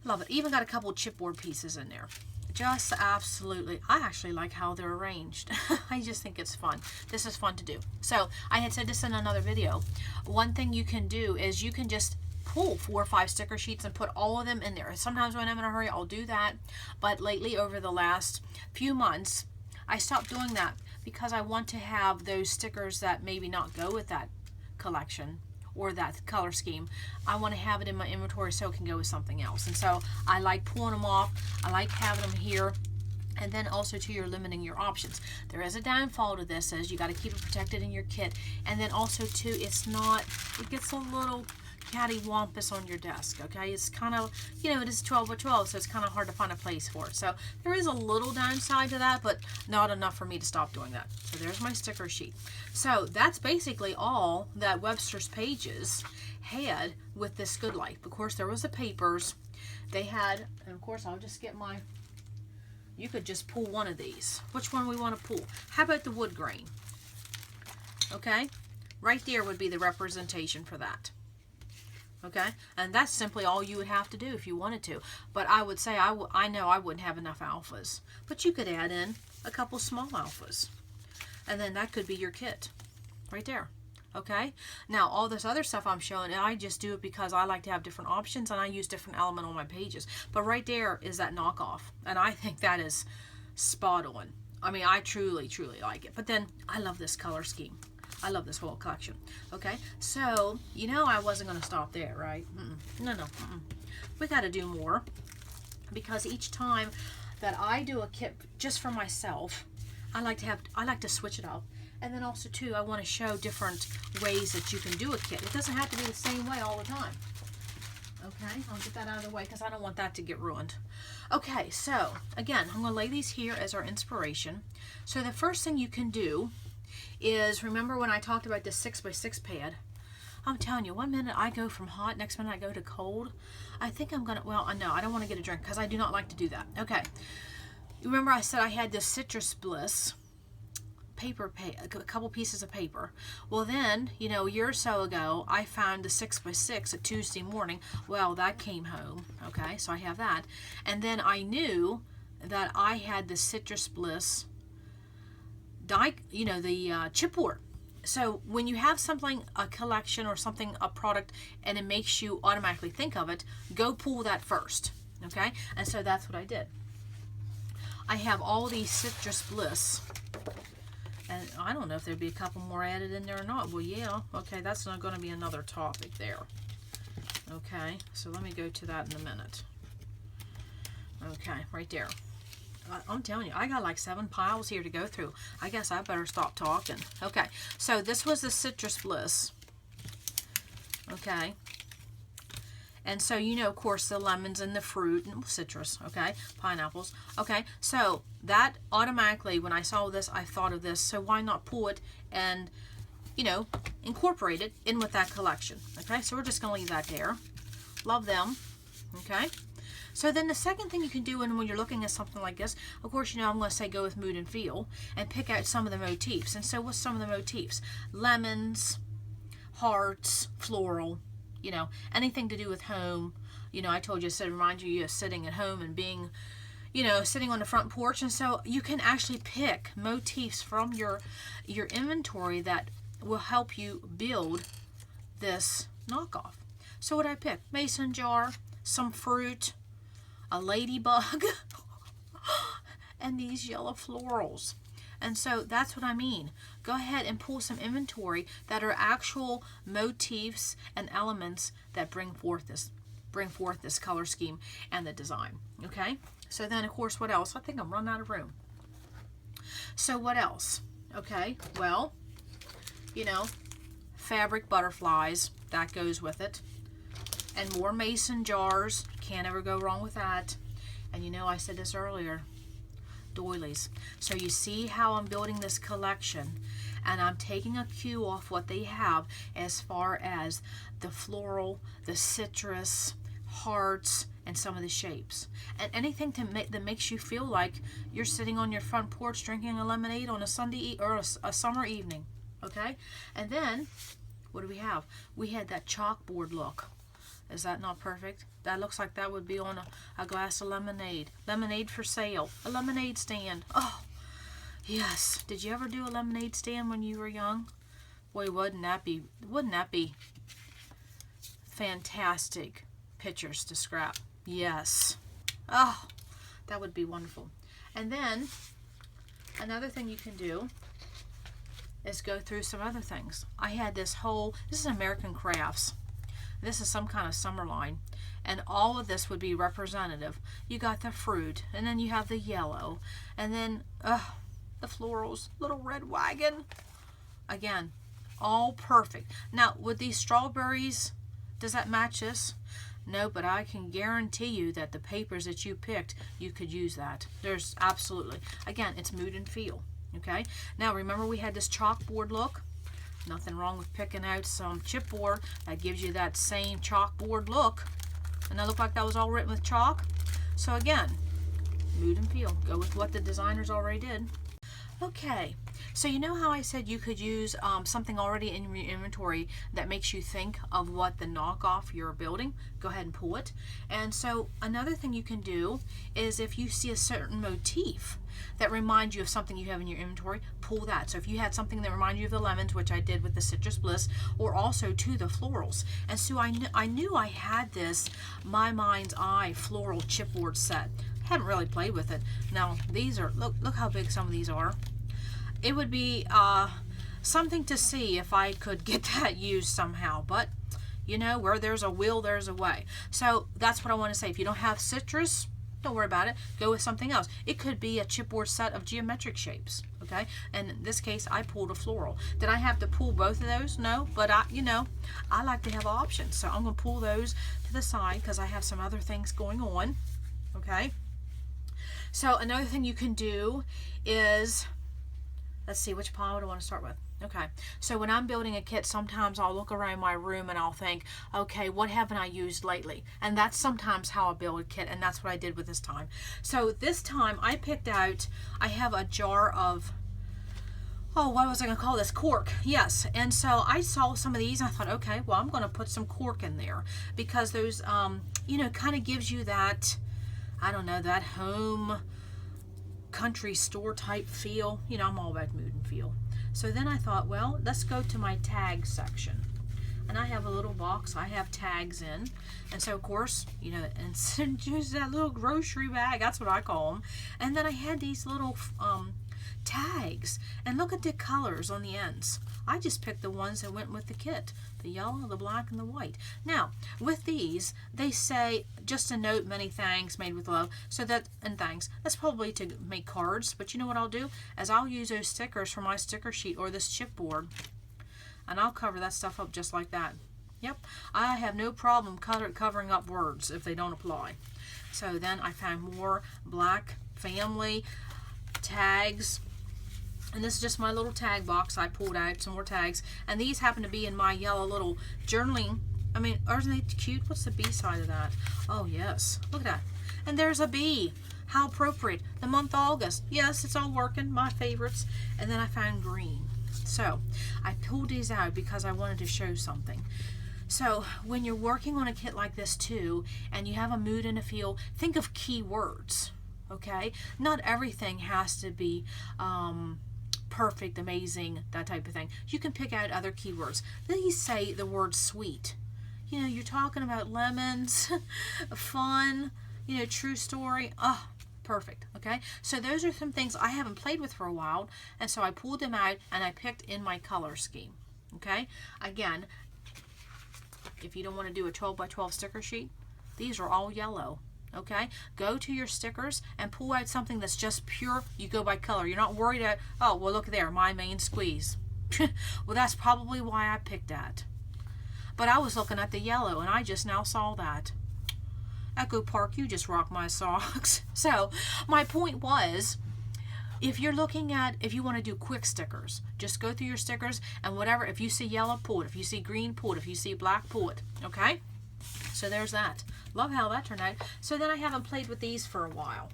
love it. Even got a couple chipboard pieces in there. Just absolutely, I actually like how they're arranged. I just think it's fun. This is fun to do. So I had said this in another video. One thing you can do is you can just pull 4 or 5 sticker sheets and put all of them in there. Sometimes when I'm in a hurry, I'll do that. But lately, over the last few months, I stopped doing that, because I want to have those stickers that maybe not go with that collection or that color scheme. I want to have it in my inventory so it can go with something else. And so I like pulling them off. I like having them here. And then also too, you're limiting your options. There is a downfall to this, as you got to keep it protected in your kit. And then also too, it gets a little cattywampus on your desk, okay? It's kind of, you know, it is 12 by 12, so it's kind of hard to find a place for it. So there is a little downside to that, but not enough for me to stop doing that. So there's my sticker sheet. So that's basically all that Webster's Pages had with this Good Life. Of course, there was the papers. They had, and of course, I'll just get my, you could just pull one of these. Which one we want to pull? How about the wood grain? Okay? Right there would be the representation for that. Okay? And that's simply all you would have to do if you wanted to. But I would say, I know I wouldn't have enough alphas. But you could add in a couple small alphas. And then that could be your kit. Right there. Okay? Now, all this other stuff I'm showing, I just do it because I like to have different options and I use different element on my pages. But right there is that knockoff. And I think that is spot on. I mean, I truly, truly like it. But then, I love this color scheme. I love this whole collection. Okay? So, you know I wasn't going to stop there, right? No. We got to do more. Because each time that I do a kit just for myself, I like to switch it up. And then also, too, I want to show different ways that you can do a kit. It doesn't have to be the same way all the time. Okay, I'll get that out of the way because I don't want that to get ruined. Okay, so, again, I'm going to lay these here as our inspiration. So the first thing you can do is, remember when I talked about this 6x6 pad? I'm telling you, one minute I go from hot, next minute I go to cold. I think I'm going to, well, no, I don't want to get a drink because I do not like to do that. Okay, remember I said I had this Citrus Bliss paper, a couple pieces of paper. Well then, you know, a year or so ago, I found the 6x6 a Tuesday morning. Well, that came home. Okay, so I have that. And then I knew that I had the Citrus Bliss die, you know, the chipboard. So when you have something, a collection or something, a product, and it makes you automatically think of it, go pull that first. Okay, and so that's what I did. I have all these Citrus Bliss. And I don't know if there'd be a couple more added in there or not. Well, yeah. Okay, that's not going to be another topic there. Okay, so let me go to that in a minute. Okay, right there. I'm telling you, I got like 7 piles here to go through. I guess I better stop talking. Okay, so this was the Citrus Bliss. Okay. And so, you know, of course, the lemons and the fruit and citrus, okay, pineapples. Okay, so that automatically, when I saw this, I thought of this. So why not pull it and, you know, incorporate it in with that collection. Okay, so we're just going to leave that there. Love them. Okay. So then the second thing you can do when you're looking at something like this, of course, you know, I'm going to say go with mood and feel and pick out some of the motifs. And so what's some of the motifs? Lemons, hearts, floral. You know, anything to do with home. You know, I told you, it reminds you of sitting at home and being, you know, sitting on the front porch. And so you can actually pick motifs from your inventory that will help you build this knockoff. So what I picked? Mason jar, some fruit, a ladybug, and these yellow florals. And so that's what I mean. Go ahead and pull some inventory that are actual motifs and elements that bring forth this color scheme and the design. Okay? So then, of course, what else? I think I'm running out of room. So what else? Okay, well, you know, fabric butterflies, that goes with it. And more mason jars. Can't ever go wrong with that. And you know, I said this earlier. Doilies. So you see how I'm building this collection and I'm taking a cue off what they have as far as the floral, the citrus, hearts, and some of the shapes. And anything that makes you feel like you're sitting on your front porch drinking a lemonade on a Sunday or a summer evening. Okay? And then, what do we have? We had that chalkboard look. Is that not perfect? That looks like that would be on a glass of lemonade. Lemonade for sale. A lemonade stand. Oh, yes. Did you ever do a lemonade stand when you were young? Boy, wouldn't that be fantastic pictures to scrap? Yes. Oh, that would be wonderful. And then, another thing you can do is go through some other things. I had this is American Crafts. This is some kind of summer line. And all of this would be representative. You got the fruit, and then you have the yellow, and then the florals, little red wagon. Again, all perfect. Now, would these strawberries Does that match this? No, but I can guarantee you that the papers that you picked, you could use that. There's absolutely, again, it's mood and feel. Okay, now remember we had this chalkboard look. Nothing wrong with picking out some chipboard that gives you that same chalkboard look. And that looked like that was all written with chalk. So again, mood and feel. Go with what the designers already did. Okay, so you know how I said you could use something already in your inventory that makes you think of what the knockoff you're building? Go ahead and pull it. And so another thing you can do is if you see a certain motif that reminds you of something you have in your inventory, pull that. So if you had something that reminded you of the lemons, which I did with the Citrus Bliss, or also to the florals. And so I knew I had this My Mind's Eye floral chipboard set. Haven't really played with it. Now these are, look how big some of these are. It would be something to see if I could get that used somehow, but you know, where there's a will, there's a way. So that's what I want to say. If you don't have citrus, don't worry about it. Go with something else. It could be a chipboard set of geometric shapes. Okay, and in this case I pulled a floral. Did I have to pull both of those? No, but you know, I like to have options, so I'm going to pull those to the side because I have some other things going on. Okay. So another thing you can do is, let's see, which pile do I want to start with? Okay, so when I'm building a kit, sometimes I'll look around my room and I'll think, okay, what haven't I used lately? And that's sometimes how I build a kit, and that's what I did with this time. So this time I picked out, I have a jar of, oh, what was I going to call this? Cork. Yes. And so I saw some of these and I thought, okay, well, I'm going to put some cork in there because those, you know, kind of gives you that, I don't know, that home country store type feel. You know, I'm all about mood and feel. So then I thought, well, let's go to my tag section. And I have a little box I have tags in. And so, of course, you know, and use that little grocery bag. That's what I call them. And then I had these little tags. And look at the colors on the ends. I just picked the ones that went with the kit. The yellow, the black, and the white. Now, with these, they say, just a note, many thanks, made with love. So that, and thanks. That's probably to make cards. But you know what I'll do? Is I'll use those stickers for my sticker sheet or this chipboard. And I'll cover that stuff up just like that. Yep. I have no problem covering up words if they don't apply. So then I found more black family tags. And this is just my little tag box. I pulled out some more tags. And these happen to be in my yellow little journaling. I mean, aren't they cute? What's the B side of that? Oh, yes. Look at that. And there's a bee. How appropriate. The month August. Yes, it's all working. My favorites. And then I found green. So I pulled these out because I wanted to show something. So when you're working on a kit like this too, and you have a mood and a feel, think of key words. Okay? Not everything has to be perfect, amazing, that type of thing. You can pick out other keywords. These say the word sweet. You know, you're talking about lemons, fun, you know, true story. Oh, perfect. Okay, so those are some things I haven't played with for a while, and so I pulled them out and I picked in my color scheme. Okay, again, if you don't want to do a 12 by 12 sticker sheet, these are all yellow. Okay, go to your stickers and pull out something that's just pure. You go by color. You're not worried at, oh, well, look there, my main squeeze. Well, that's probably why I picked that. But I was looking at the yellow and I just now saw that. Echo Park, you just rock my socks. So my point was, if you're looking at, if you want to do quick stickers, just go through your stickers and whatever, if you see yellow, pull it. If you see green, pull it. If you see black, pull it. Okay? So there's that. Love how that turned out. So then I haven't played with these for a while.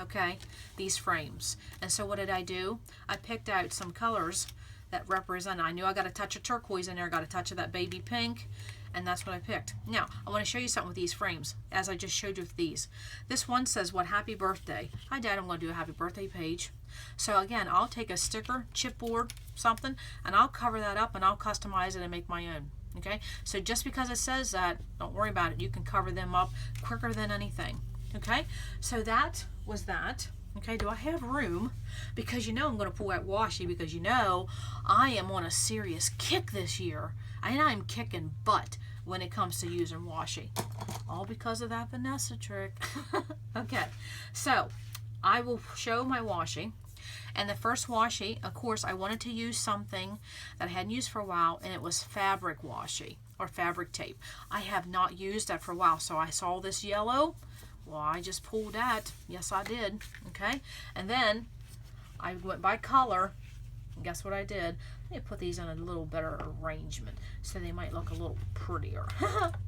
Okay? These frames. And so what did I do? I picked out some colors that represent, I knew I got a touch of turquoise in there, got a touch of that baby pink, and that's what I picked. Now, I want to show you something with these frames, as I just showed you with these. This one says, what, happy birthday. Hi, Dad, I'm going to do a happy birthday page. So again, I'll take a sticker, chipboard, something, and I'll cover that up and I'll customize it and make my own. Okay, so just because it says that, don't worry about it. You can cover them up quicker than anything. Okay, so that was that. Okay, do I have room? Because you know I'm going to pull out washi, because you know I am on a serious kick this year. And I'm kicking butt when it comes to using washi. All because of that Vanessa trick. Okay, so I will show my washi. And the first washi, of course, I wanted to use something that I hadn't used for a while, and it was fabric washi. or fabric tape. I have not used that for a while, so I saw this yellow. Well, I just pulled that. Yes, I did. Okay, and then I went by color. And guess what I did? Let me put these in a little better arrangement so they might look a little prettier.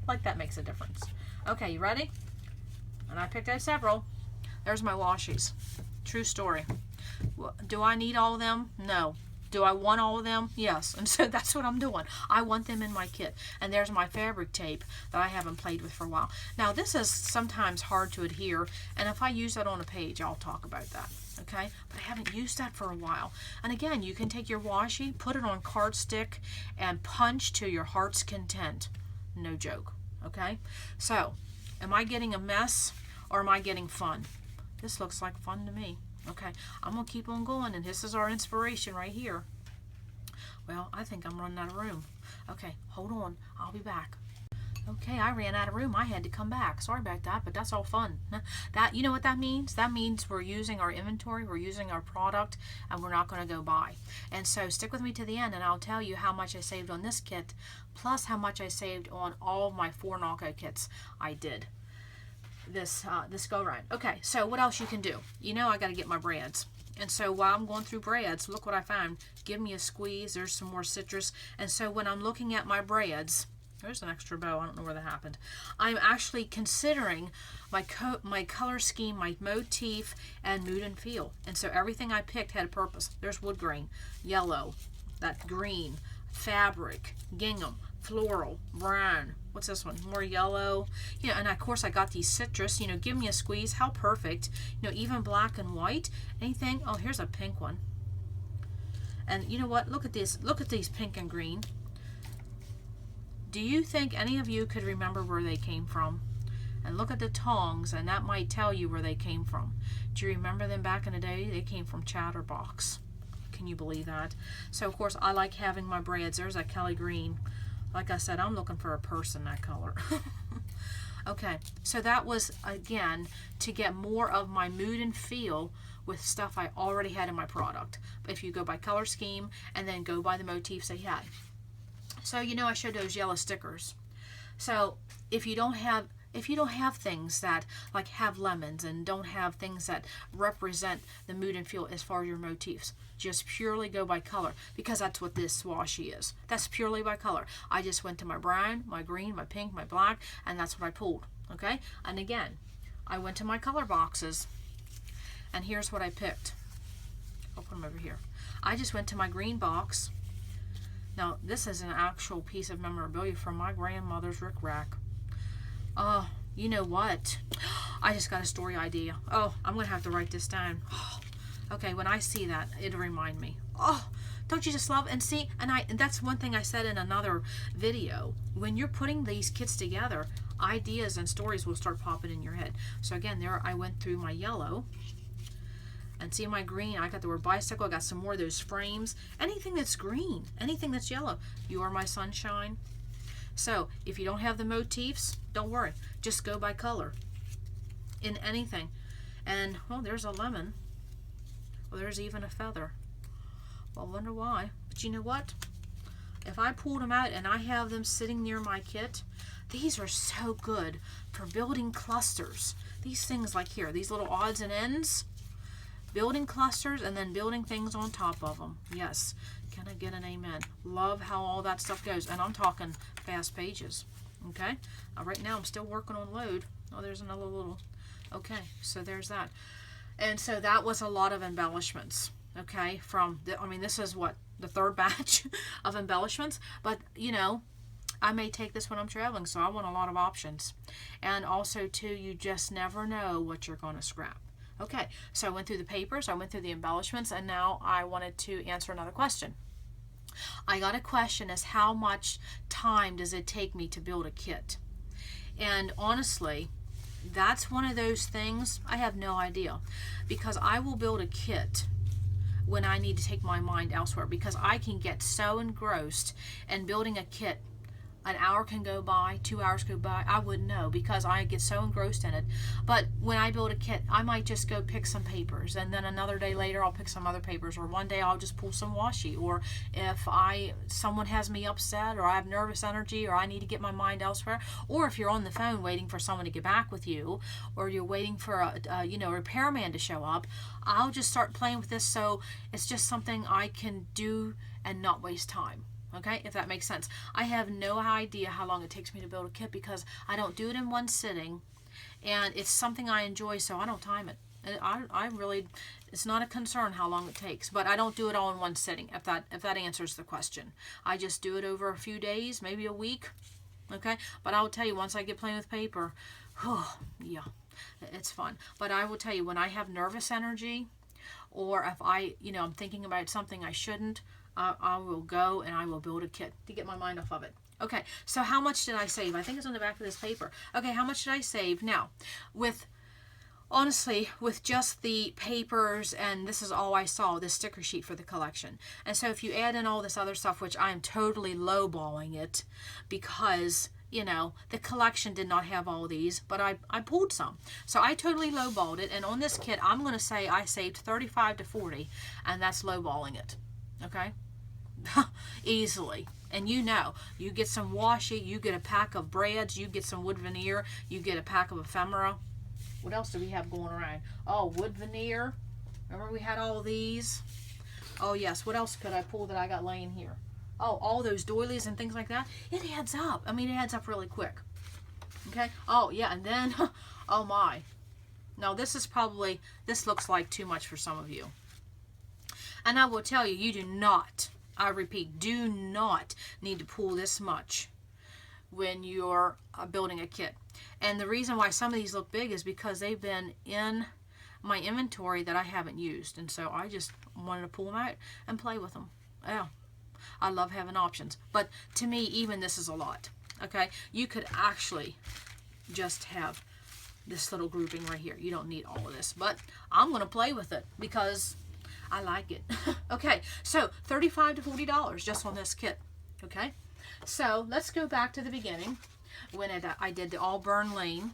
Like that makes a difference. Okay, you ready? And I picked out several. There's my washies. True story. Do I need all of them? No. Do I want all of them? Yes. And so that's what I'm doing. I want them in my kit. And there's my fabric tape that I haven't played with for a while. Now, this is sometimes hard to adhere, and if I use that on a page, I'll talk about that. Okay? But I haven't used that for a while. And again, you can take your washi, put it on Cardstock, and punch to your heart's content. No joke. Okay? So, am I getting a mess, or am I getting fun? This looks like fun to me. Okay, I'm going to keep on going, and this is our inspiration right here. Well, I think I'm running out of room. Okay, hold on. I'll be back. Okay, I ran out of room. I had to come back. Sorry about that, but that's all fun. That, you know what that means? That means we're using our inventory, we're using our product, and we're not going to go buy. And so stick with me to the end, and I'll tell you how much I saved on this kit, plus how much I saved on all of my 4 knockout kits I did this go around. Okay, so what else you can do? You know I got to get my brads. And so while I'm going through brads, look what I found. Give me a squeeze. There's some more citrus. And so when I'm looking at my brads, there's an extra bow. I don't know where that happened. I'm actually considering my color scheme, my motif, and mood and feel. And so everything I picked had a purpose. There's wood grain, yellow, that green, fabric, gingham, floral, brown. What's this one? More yellow. You know, and of course I got these citrus. You know, give me a squeeze. How perfect. You know, even black and white. Anything. Oh, here's a pink one. And you know what? Look at this. Look at these pink and green. Do you think any of you could remember where they came from? And look at the tongs, and that might tell you where they came from. Do you remember them back in the day? They came from Chatterbox. Can you believe that? So of course I like having my brads. There's that Kelly green. Like I said, I'm looking for a person that color. Okay, so that was, again, to get more of my mood and feel with stuff I already had in my product. If you go by color scheme and then go by the motifs they had. So, you know, I showed those yellow stickers. So if you don't have things that like have lemons and don't have things that represent the mood and feel as far as your motifs, just purely go by color, because that's what this washi is. That's purely by color. I just went to my brown, my green, my pink, my black, and that's what I pulled. Okay, and again, I went to my color boxes, and here's what I picked. I'll put them over here. I just went to my green box. Now this is an actual piece of memorabilia from my grandmother's rickrack. Oh, you know what? I just got a story idea. Oh, I'm going to have to write this down. Oh, okay, when I see that, it'll remind me. Oh, don't you just love it? And see, and that's one thing I said in another video. When you're putting these kits together, ideas and stories will start popping in your head. So again, there I went through my yellow. And see my green, I got the word bicycle. I got some more of those frames. Anything that's green, anything that's yellow. You are my sunshine. So if you don't have the motifs, don't worry. Just go by color in anything. And, well, there's a lemon. Well, there's even a feather. Well, I wonder why. But you know what? If I pulled them out and I have them sitting near my kit, these are so good for building clusters. These things like here, these little odds and ends. Building clusters and then building things on top of them. Yes. Can I get an amen? Love how all that stuff goes. And I'm talking fast pages. Okay? Right now I'm still working on load. Oh, there's another little. Okay, so there's that. And so that was a lot of embellishments. Okay? I mean, this is what? The third batch of embellishments. But, you know, I may take this when I'm traveling, so I want a lot of options. And also, too, you just never know what you're going to scrap. Okay, so I went through the papers, I went through the embellishments, and now I wanted to answer another question. I got a question as how much time does it take me to build a kit? And honestly, that's one of those things I have no idea, because I will build a kit when I need to take my mind elsewhere, because I can get so engrossed in building a kit An hour can go by, 2 hours go by. I wouldn't know because I get so engrossed in it. But when I build a kit, I might just go pick some papers, and then another day later I'll pick some other papers, or one day I'll just pull some washi, or if someone has me upset, or I have nervous energy, or I need to get my mind elsewhere, or if you're on the phone waiting for someone to get back with you, or you're waiting for a repairman to show up, I'll just start playing with this. So it's just something I can do and not waste time. Okay, if that makes sense. I have no idea how long it takes me to build a kit because I don't do it in one sitting, and it's something I enjoy, so I don't time it. I really, it's not a concern how long it takes, but I don't do it all in one sitting, if that answers the question. I just do it over a few days, maybe a week, okay? But I will tell you, once I get playing with paper, yeah, it's fun. But I will tell you, when I have nervous energy, or if I'm thinking about something I shouldn't, I will go and I will build a kit to get my mind off of it. Okay, so how much did I save? I think it's on the back of this paper. Okay, how much did I save? Now, honestly, with just the papers, and this is all I saw, this sticker sheet for the collection. And so if you add in all this other stuff, which I am totally lowballing it because, the collection did not have all these, but I pulled some. So I totally lowballed it, and on this kit, I'm going to say I saved 35 to 40, and that's lowballing it. Okay? Easily. And you get some washi, you get a pack of brads, you get some wood veneer, you get a pack of ephemera. What else do we have going around? Oh, wood veneer. Remember we had all these? Oh yes, what else could I pull that I got laying here? Oh, all those doilies and things like that. It adds up. I mean, it adds up really quick. Okay? Oh yeah, and then, oh my. Now this looks like too much for some of you. And I will tell you, you do not, I repeat, do not need to pull this much when you're building a kit. And the reason why some of these look big is because they've been in my inventory that I haven't used. And so I just wanted to pull them out and play with them. Yeah, I love having options. But to me, even this is a lot. Okay, you could actually just have this little grouping right here. You don't need all of this. But I'm going to play with it because I like it. Okay, so $35 to $40 just on this kit. Okay, so let's go back to the beginning when I did the Auburn Lane.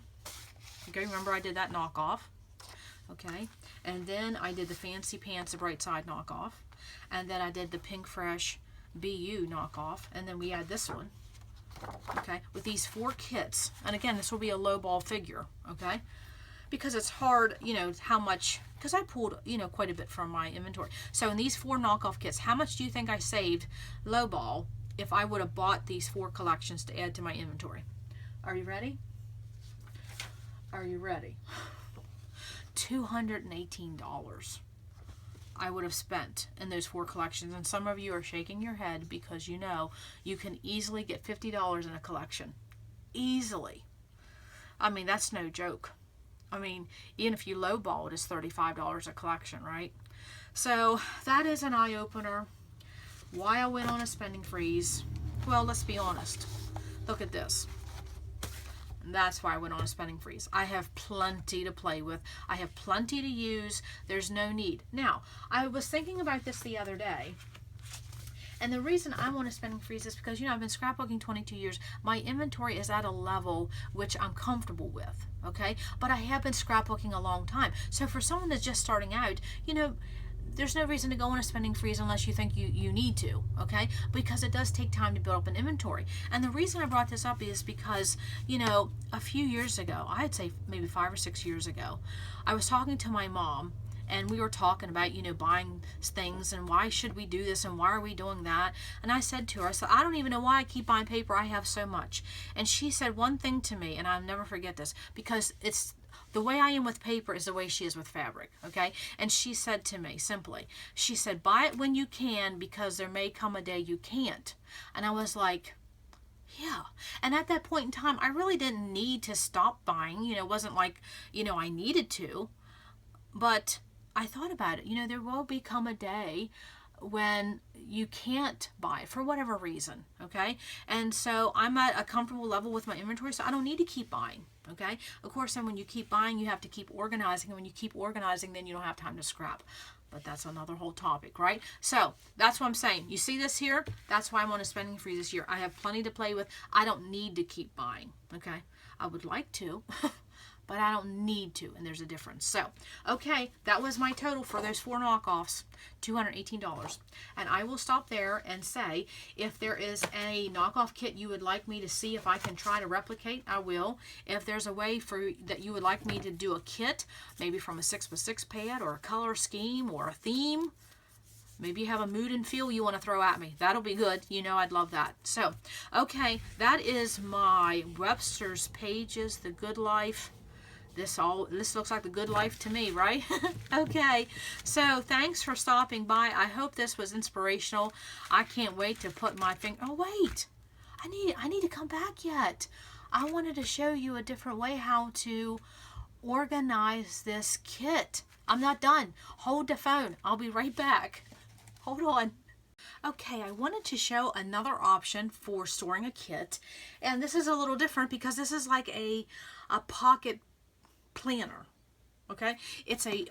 Okay, remember I did that knockoff. Okay, and then I did the Fancy Pants, the Bright Side knockoff, and then I did the Pinkfresh BU knockoff, and then we had this one. Okay, with these 4 kits, and again, this will be a low ball figure. Okay, because it's hard, how much, because I pulled, quite a bit from my inventory. So in these 4 knockoff kits, how much do you think I saved lowball if I would have bought these 4 collections to add to my inventory? Are you ready? Are you ready? $218 I would have spent in those 4 collections. And some of you are shaking your head because you can easily get $50 in a collection. Easily. I mean, that's no joke. I mean, even if you lowball it, it's $35 a collection, right? So that is an eye-opener. Why I went on a spending freeze. Well, let's be honest. Look at this. That's why I went on a spending freeze. I have plenty to play with. I have plenty to use. There's no need. Now, I was thinking about this the other day. And the reason I'm on a spending freeze is because, I've been scrapbooking 22 years. My inventory is at a level which I'm comfortable with, okay? But I have been scrapbooking a long time. So for someone that's just starting out, there's no reason to go on a spending freeze unless you think you need to, okay? Because it does take time to build up an inventory. And the reason I brought this up is because, a few years ago, I'd say maybe 5 or 6 years ago, I was talking to my mom, and we were talking about, buying things and why should we do this and why are we doing that. And I said to her, I don't even know why I keep buying paper. I have so much. And she said one thing to me, and I'll never forget this, because it's the way I am with paper is the way she is with fabric, okay? And she said to me, simply, she said, buy it when you can because there may come a day you can't. And I was like, yeah. And at that point in time, I really didn't need to stop buying. It wasn't like, I needed to. But I thought about it. There will become a day when you can't buy it for whatever reason, okay? And so I'm at a comfortable level with my inventory, so I don't need to keep buying, okay? Of course, then when you keep buying, you have to keep organizing, and when you keep organizing, then you don't have time to scrap. But that's another whole topic, right? So that's what I'm saying. You see this here? That's why I'm on a spending freeze this year. I have plenty to play with. I don't need to keep buying, okay? I would like to, but I don't need to, and there's a difference. So, okay, that was my total for those 4 knockoffs, $218. And I will stop there and say, if there is a knockoff kit you would like me to see if I can try to replicate, I will. If there's a way that you would like me to do a kit, maybe from a 6x6 pad or a color scheme or a theme, maybe you have a mood and feel you want to throw at me. That'll be good. You know I'd love that. So, okay, that is my Webster's Pages, The Good Life. This looks like the good life to me, right? Okay, so thanks for stopping by. I hope this was inspirational. I can't wait to put my finger. Oh wait, I need to come back yet. I wanted to show you a different way how to organize this kit. I'm not done. Hold the phone. I'll be right back. Hold on. Okay, I wanted to show another option for storing a kit, and this is a little different because this is like a pocket planner. Okay, it's a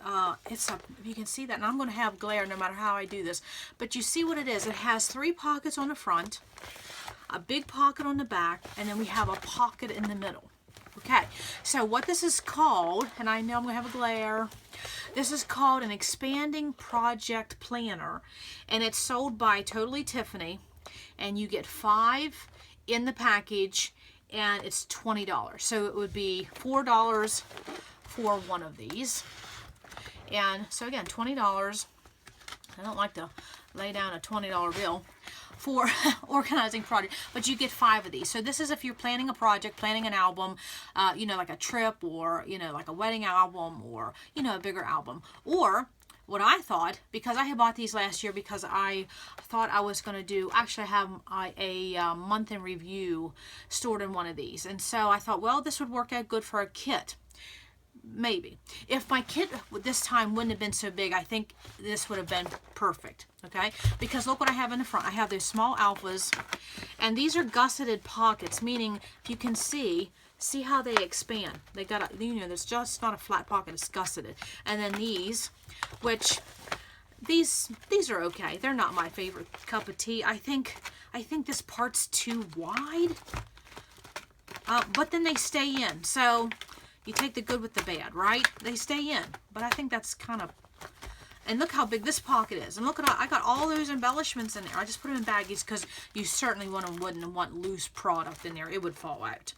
you can see that, and I'm going to have glare no matter how I do this, but you see what it is. It has 3 pockets on the front, a big pocket on the back, and then we have a pocket in the middle. Okay, so what this is called, and I know I'm going to have a glare, this is called an expanding project planner, and it's sold by Totally Tiffany, and you get 5 in the package, and it's $20. So it would be $4 for one of these. And so again, $20. I don't like to lay down a $20 bill for organizing project, but you get 5 of these. So this is if you're planning a project, planning an album, you know, like a trip, or, you know, like a wedding album, or, you know, a bigger album. Or what I thought, because I had bought these last year because I thought I was going to do, actually I have a month in review stored in one of these. And so I thought, well, this would work out good for a kit. Maybe. If my kit this time wouldn't have been so big, I think this would have been perfect. Okay? Because look what I have in the front. I have those small alphas, and these are gusseted pockets, meaning if you can see how they expand. They got a, you know, there's just not a flat pocket, it's gusseted. And then these, which these are okay. They're not my favorite cup of tea. I think this part's too wide. But then they stay in. So you take the good with the bad, right? They stay in. But I think that's kind of, and look how big this pocket is. And look at all, I got all those embellishments in there. I just put them in baggies because you certainly wouldn't want loose product in there. It would fall out.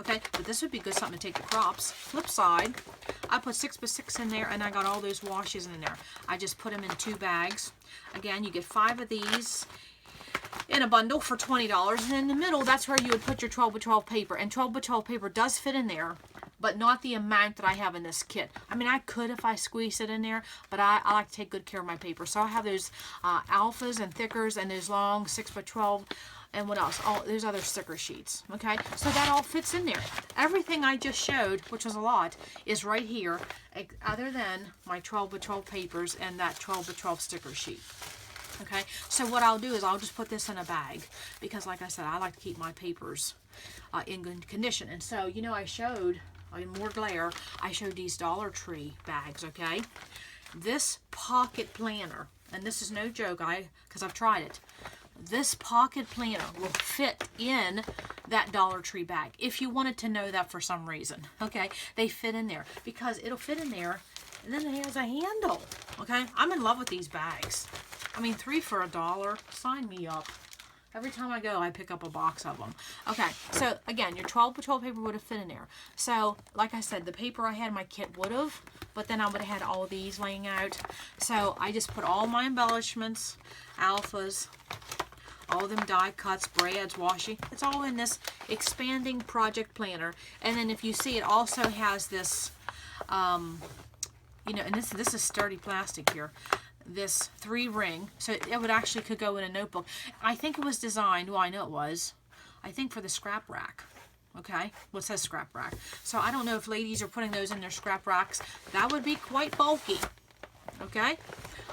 Okay, but this would be good, something to take to crops. Flip side, I put 6x6 in there, and I got all those washes in there. I just put them in 2 bags. Again, you get 5 of these in a bundle for $20. And in the middle, that's where you would put your 12x12 paper. And 12x12 paper does fit in there, but not the amount that I have in this kit. I mean, I could if I squeeze it in there, but I like to take good care of my paper. So I have those alphas and thickers and those long 6x12. And what else? Oh, there's other sticker sheets. Okay, so that all fits in there. Everything I just showed, which was a lot, is right here, other than my 12x12 papers and that 12x12 sticker sheet. Okay, so what I'll do is I'll just put this in a bag because, like I said, I like to keep my papers in good condition. And so, you know, I showed, more glare, I showed these Dollar Tree bags, okay? This pocket planner, and this is no joke, because I've tried it. This pocket planner will fit in that Dollar Tree bag, if you wanted to know that for some reason, okay? They fit in there, because it'll fit in there, and then it has a handle, okay? I'm in love with these bags. I mean, 3 for $1, sign me up. Every time I go, I pick up a box of them. Okay, so again, your 12x12 paper would have fit in there. So, like I said, the paper I had in my kit would have, but then I would have had all these laying out. So, I just put all my embellishments, alphas, all of them die cuts, brads, washi. It's all in this expanding project planner. And then if you see, it also has this, you know, and this is sturdy plastic here. This 3-ring, so it would actually could go in a notebook. I think it was designed, well, I know it was, I think for the scrap rack. Okay, well, it says scrap rack. So I don't know if ladies are putting those in their scrap racks. That would be quite bulky. Okay,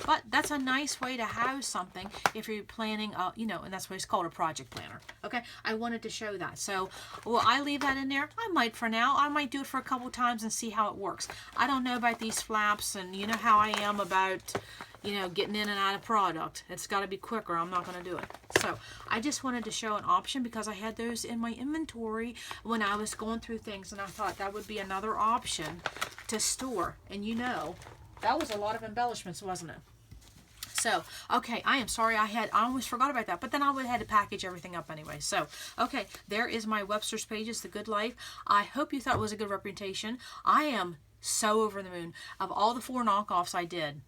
But that's a nice way to house something if you're planning, you know, and that's why it's called a project planner. Okay, I wanted to show that. So will I leave that in there? I might for now. I might do it for a couple times and see how it works. I don't know about these flaps, and you know how I am about, you know, getting in and out of product. It's got to be quicker. I'm not going to do it. So I just wanted to show an option because I had those in my inventory when I was going through things, and I thought that would be another option to store. And you know, that was a lot of embellishments, wasn't it? So, okay, I am sorry I almost forgot about that, but then I would have had to package everything up anyway. So, okay, there is my Webster's Pages, The Good Life. I hope you thought it was a good representation. I am so over the moon. Of all the 4 knockoffs I did,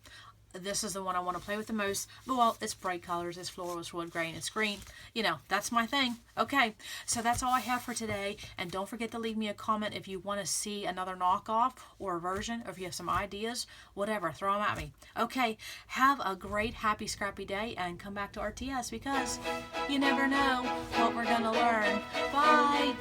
this is the one I want to play with the most. Well, it's bright colors, it's floral, it's wood grain, it's green. You know, that's my thing. Okay, so that's all I have for today. And don't forget to leave me a comment if you want to see another knockoff or a version, or if you have some ideas, whatever, throw them at me. Okay, have a great, happy, scrappy day, and come back to RTS because you never know what we're going to learn. Bye!